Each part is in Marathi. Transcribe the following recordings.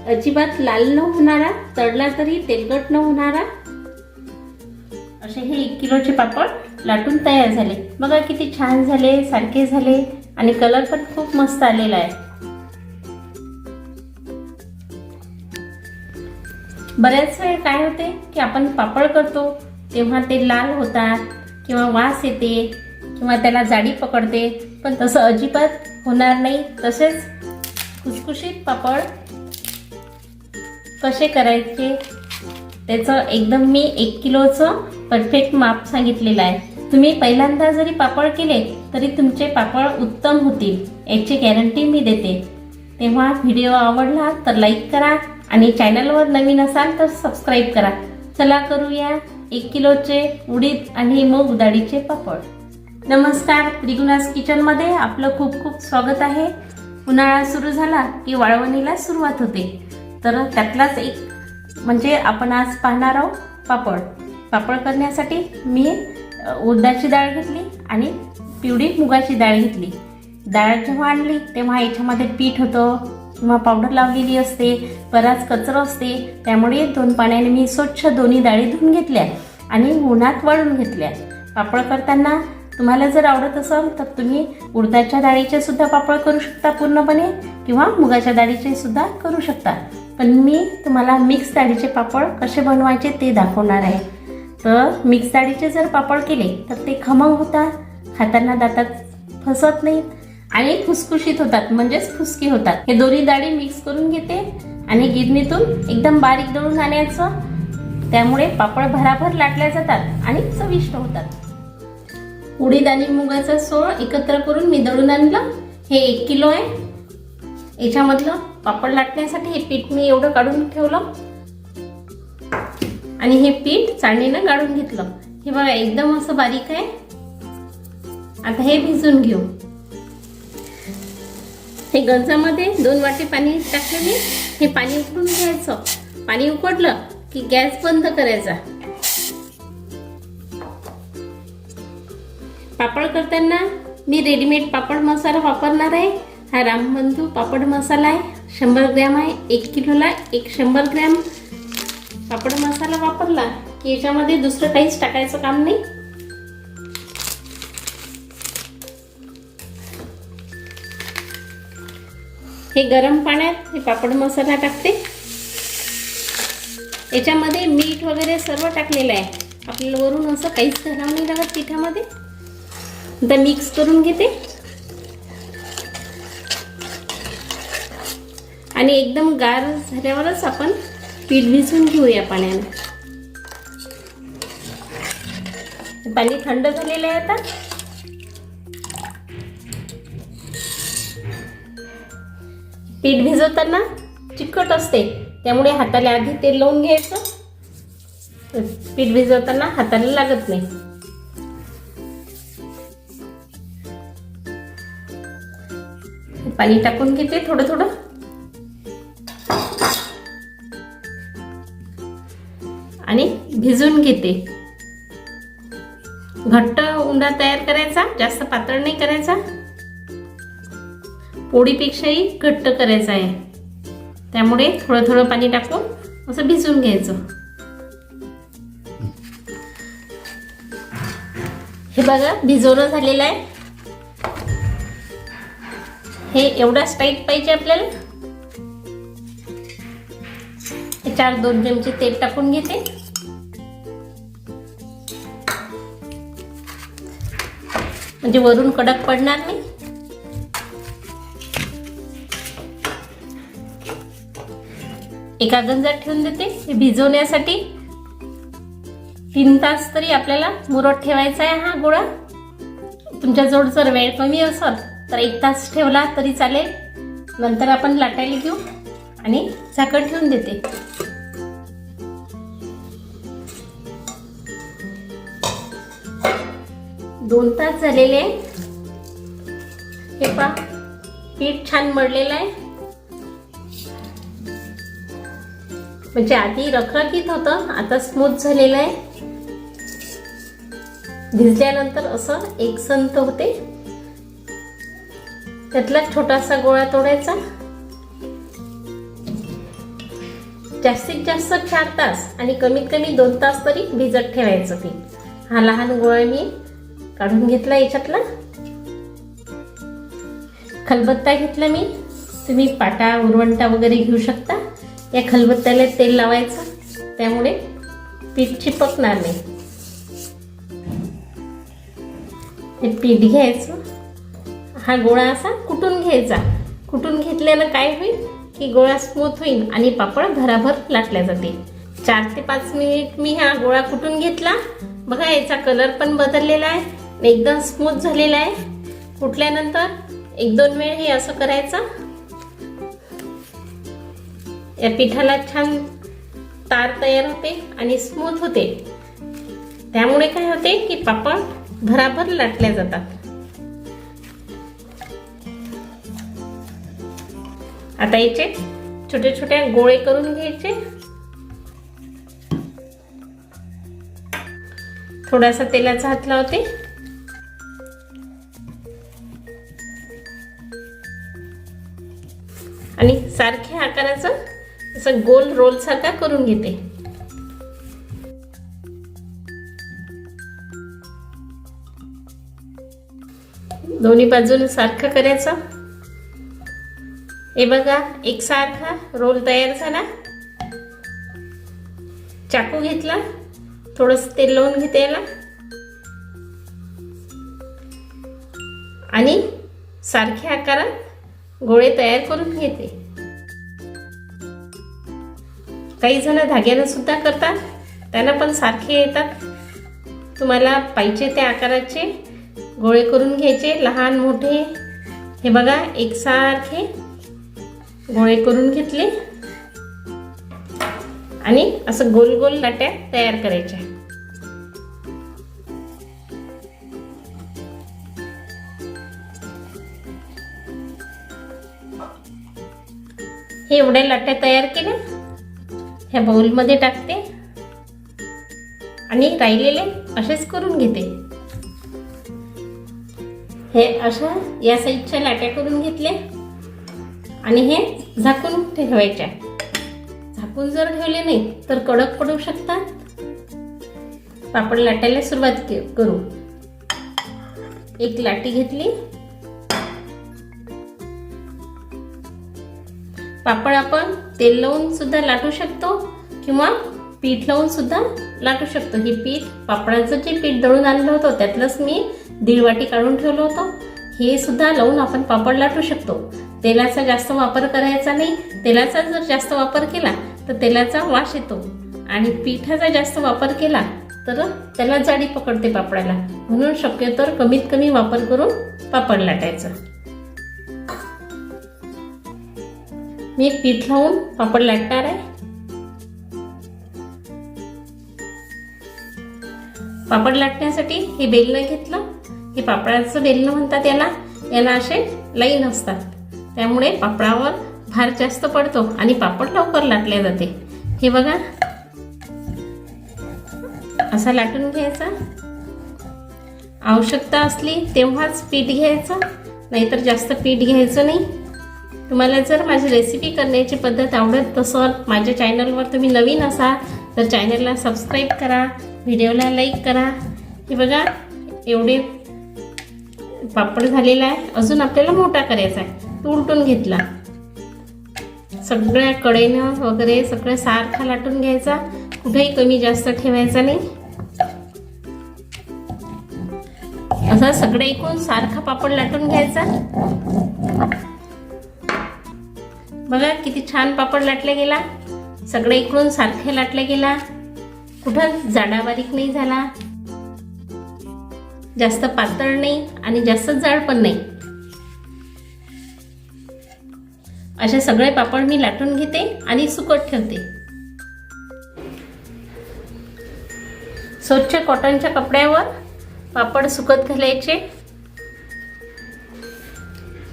अजिबात लाल न होणारा, तळला तरी तेलकट न होणारा असे हे 1 किलोचे पापड लाटून तयार झाले। बघा किती छान झाले, सारखे झाले आणि कलर पण खूप मस्त आलेला आहे। बऱ्याच वेळ काय होते की आपण पापड करतो तेव्हा ते लाल होतात किंवा वास येते किंवा त्याला जाडी पकडते, पण तसं अजिबात होणार नाही। तसेच खुसखुशीत पापड कसे करायचे त्याचं एकदम मी 1 किलोचं परफेक्ट माप सांगितलेलं आहे। तुम्ही पहिल्यांदा जरी पापड केले तरी तुमचे पापड उत्तम होतील याची गॅरंटी मी देते। तेव्हा व्हिडिओ आवडला तर लाईक करा आणि चॅनलवर नवीन असाल तर सबस्क्राईब करा। चला करूया 1 किलोचे उडीद आणि मूग डाळीचे पापड। नमस्कार, त्रिगुणास किचनमध्ये आपलं खूप खूप स्वागत आहे। उन्हाळा सुरू झाला की वाळवणीला सुरुवात होते, तर त्यातलाच एक म्हणजे आपण आज पाहणार आहोत पापड। पापड करण्यासाठी मी उडदाची डाळ घेतली आणि पिवळी मुगाची डाळ घेतली। डाळ जेव्हा आणली तेव्हा याच्यामध्ये पीठ होतं किंवा पावडर लावलेली असते, बराच कचरा असते, त्यामुळे 2 पाण्याने मी स्वच्छ दोन्ही डाळी धुवून घेतल्या आणि उन्हात वाळून घेतल्या। पापड करताना तुम्हाला जर आवडत असेल तर तुम्ही उडदाच्या डाळीचे सुद्धा पापड करू शकता पूर्णपणे किंवा मुगाच्या डाळीचे सुद्धा करू शकता, पण मी तुम्हाला मिक्स डाळीचे पापड कसे बनवायचे ते दाखवणार आहे। तर मिक्स डाळीचे जर पापड केले तर ते खमंग होतात, खाताना दातात फसत नाहीत आणि खुसखुशीत होतात, म्हणजेच फुसके होतात। हे दोन्ही डाळी मिक्स करून घेते आणि गिरणीतून एकदम बारीक दळून आणायचं, त्यामुळे पापड भराभर लाटल्या जातात आणि चविष्ट होतात। उडीद आणि मुगाचा सोळ एकत्र करून मी दळून आणलं। हे 1 किलो आहे। याच्यामधलं पापड लाटण्यासाठी हे पीठ मी एवढं काढून ठेवलं आणि हे पीठ चाळणीनं गाळून घेतलं। हे बघा एकदम असं बारीक आहे। आता हे भिजून घेऊ। हे गंजामध्ये 2 वाटी पाणी टाकलं मी। हे पाणी उकळून घ्यायचं। पाणी उकळलं की गॅस बंद करायचा। पापड करताना मी रेडीमेड पापड मसाला वापरणार आहे। हा रामबंधू पापड मसाला आहे, 100 ग्रॅम आहे। 1 किलोला 100 ग्रॅम पापड मसाला वापरला की याच्यामध्ये दुसरं काहीच टाकायचं काम नाही। हे गरम पाण्यात हे पापड मसाला टाकते। याच्यामध्ये मीठ वगैरे सर्व टाकलेलं आहे, आपल्याला वरून असं काहीच घालावं नाही लागत पिठामध्ये। आता मिक्स करून घेते आणि एकदम गार झाल्यावरच आपण पीठ भिजवून घेऊया पाण्याने। पाणी थंड झालेलं आहे आता। पीठ भिजवताना चिकट असते, त्यामुळे हाताला आधी तेल लावून घ्यायचं, पीठ भिजवताना हाताला लागत नाही। पाणी टाकून घेते थोडं थोडं आणि भिजून घेते। घट्ट उंडा तयार करायचा, जास्त पातळ नाही करायचा, पोळीपेक्षाही घट्ट करायचा आहे, त्यामुळे थोडं थोडं पाणी टाकून असं भिजून घ्यायचं। हे बघा भिजवणं झालेलं आहे। हे एवढाच टाईट पाहिजे आपल्याला। याच्यावर 2 चमचे तेल टाकून घेते। म्हणजे वरून कडक पडणार नाही। एका गंजात ठेवून देते हे भिजवण्यासाठी। 3 तास तरी आपल्याला मुरत ठेवायचा आहे हा गोळा। तुमच्याजवळ जर वेळ कमी असेल तर 1 तास ठेवला तरी चालेल। नंतर आपण लाटायला घेऊ आणि झाकण ठेवून देते। दोन तास झालेले आहे। हे पहा पीठ छान मळलेलं आहे, म्हणजे आधी रखरखीत होतं, आता स्मूथ झालेलं आहे। भिजल्यानंतर असं एकसंत होते। त्यातला छोटासा गोळा तोडायचा जास्तीत जास्त 4 तास आणि कमीत कमी 2 तास तरी भिजत ठेवायचं पीठ. हा लहान गोळा मी काढून घेतला याच्यातला. खलबत्ता घेतला मी. तुम्ही पाटा उरवंटा वगैरे घेऊ शकता. या खलबत्त्याला तेल लावायचं, त्यामुळे पीठ चिपकणार नाही. हे पीठ घ्यायचं. हा गोळा असा कुटून घ्यायचा. कुटून घेतल्यानं काय होईल की गोळा स्मूथ होईल आणि पापड भराभर लाटल्या जाते. 4 ते 5 मिनिट मी हा गोळा कुटून घेतला. बघा याचा कलर पण बदललेला आहे, एकदम स्मूथ झालेला आहे. कुटल्यानंतर 1-2 वेळ हे असं करायचं. या पिठाला छान तार तयार होते आणि स्मूथ होते. त्यामुळे काय होते की पापड भराभर लाटल्या जातात. आता याचे छोटे छोटे गोळे करून घ्यायचे. थोडासा तेलाचा हात लावते. आणि सारख्या आकाराचं असं गोल रोल सारखा करून घेते. दोन्ही बाजूने सारखं करायचं. हे बघा एकसारखा रोल तयार झाला. चाकू घेतला, थोडंसं तेल लावून घेते याला आणि सारख्या आकारात गोळे तयार करून घेते. काही जण धाग्यानं सुद्धा करतात, त्यांना पण सारखे येतात. तुम्हाला पाहिजे त्या आकाराचे गोळे करून घ्यायचे, लहान मोठे. हे बघा एकसारखे गोळे करून घेतले आणि असं गोल गोल लाट्या तयार करायच्या. हे एवढ्या लाट्या तयार केल्या ह्या बाउलमध्ये टाकते आणि राहिलेले असेच करून घेते. हे अशा या साईजच्या लाट्या करून घेतल्या आणि हे झाकून ठेवायच्या. झाकून जर ठेवले नाही तर कडक पडू शकतात. पापड लाटायला सुरुवात करू. एक लाटी घेतली. पापड आपण तेल लावून सुद्धा लाटू शकतो किंवा पीठ लावून सुद्धा लाटू शकतो. हे पीठ पापडाचं जे पीठ दळून आणलं होतं त्यातलंच मी 1.5 वाटी काढून ठेवलं होतं. हे सुद्धा लावून आपण पापड लाटू शकतो. तेलाचा जास्त वापर करायचा नाही. तेलाचा जर जास्त वापर केला तर तेलाचा वास येतो आणि पिठाचा जास्त वापर केला तर त्याला जाडी पकडते पापडाला. म्हणून शक्यतो कमीत कमी वापर करून पापड लाटायचं. मी पीठ लावून पापड लाटणार आहे. पापड लाटण्यासाठी हे बेलणं घेतलं. हे पापडाचं बेलणं म्हणतात याला. याला असे लाईन असतात, त्यामुळे पापडावर भार जास्त पडतो आणि पापड लवकर लाटले जाते. हे बघा असा लाटून घ्यायचा. आवश्यकता असली तेव्हाच पीठ घ्यायचं, नाहीतर जास्त पीठ घ्यायचं नाही. तुम्हाला जर माझी रेसिपी करण्याची पद्धत आवडत असेल, माझ्या चॅनलवर तुम्ही नवीन असाल तर चॅनलला सबस्क्राईब करा, व्हिडिओला लाईक करा. हे बघा एवढे पापड झालेला आहे. अजून आपल्याला मोठा करायचा आहे. तो उलटून घेतला. सगळ्या कडेनं वगैरे सगळं सारखा लाटून घ्यायचा. कुठेही कमी जास्त ठेवायचा नाही. असा सगळं एकूण सारखा पापड लाटून घ्यायचा. बघा किती छान पापड लाटला गेला. सगळे इकडून सारखे लाटला गेला. कुठं जाडा बारीक नाही झाला, जास्त पातळ नाही आणि जास्त जाड पण नाही. असे सगळे पापड मी लाटून घेते आणि सुकत ठेवते. स्वच्छ कॉटनच्या कपड्यावर पापड सुकत घालायचे.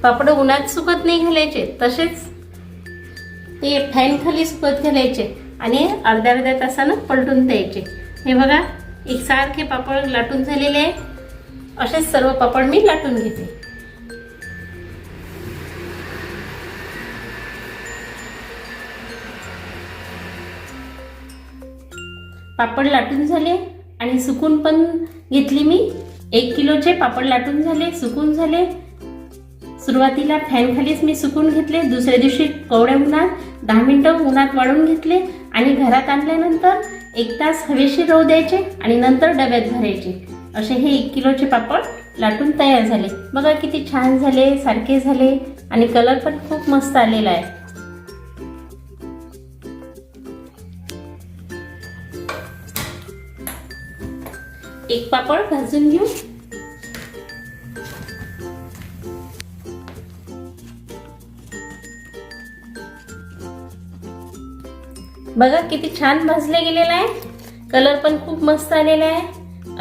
पापड उन्हात सुकत नाही घालायचे, तसेच ते फॅन खाली सुकत घालायचे आणि अर्ध्या तासानं पलटून द्यायचे. हे बघा एकसारखे पापड लाटून झालेले आहे. असेच सर्व पापड मी लाटून घेते. पापड लाटून झाले आणि सुकून पण घेतली मी. 1 किलोचे पापड लाटून झाले, सुकून झाले. सुरुवातीला फॅनखालीच मी सुकून घेतले. दुसऱ्या दिवशी कवड्या उन्हात 10 मिनिटं उन्हात वाळून घेतले आणि घरात आणल्यानंतर 1 तास हवेशीर राहू द्यायचे आणि नंतर डब्यात भरायचे. असे हे 1 किलोचे पापड लाटून तयार झाले. बघा किती छान झाले, सारखे झाले आणि कलर पण खूप मस्त आलेला आहे. एक पापड भाजून घेऊ. बघा किती छान भाजले गेलेला आहे. कलर पण खूप मस्त आलेला आहे.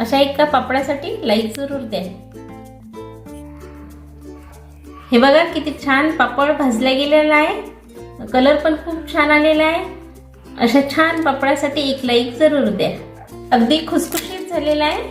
अशा एका पापडासाठी लाईक जरूर द्या. हे बघा किती छान पापड भाजला गेलेला आहे. कलर पण खूप छान आलेला आहे. अशा छान पापडासाठी एक लाईक जरूर द्या. अगदी खुसखुशीत झालेला आहे.